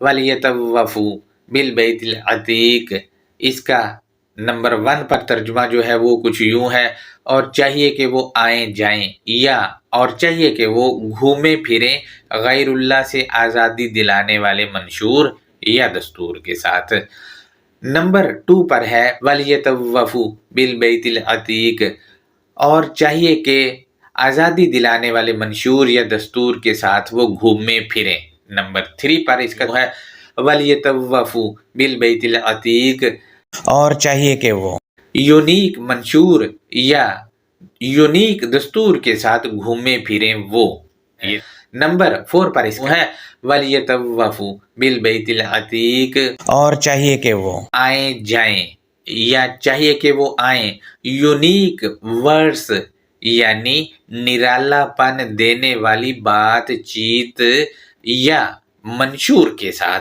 وَلْيَطَوَّفُوا بِالْبَيْتِ الْعَتِيقِ، اس کا نمبر 1 پر ترجمہ جو ہے وہ کچھ یوں ہے، اور چاہیے کہ وہ آئیں جائیں، یا اور چاہیے کہ وہ گھومے پھریں غیر اللہ سے آزادی دلانے والے منشور یا دستور کے ساتھ۔ نمبر 2 پر ہے وَلْيَطَوَّفُوا بِالْبَيْتِ الْعَتِيقِ، اور چاہیے کہ آزادی دلانے والے منشور یا دستور کے ساتھ وہ گھومے پھریں۔ نمبر 3 پر اس کا ہے وَلْيَطَوَّفُوا بِالْبَيْتِ الْعَتِيقِ، اور چاہیے کہ وہ یونیک منشور یا یونیک دستور کے ساتھ گھومے پھریں وہ۔ نمبر 4 پر اس کا ہے وَلْيَطَوَّفُوا بِالْبَيْتِ الْعَتِيقِ، اور چاہیے کہ وہ آئیں جائیں، یا چاہیے کہ وہ آئیں یونیک ورڈز یعنی نرالا پن دینے والی بات چیت یا منشور کے ساتھ۔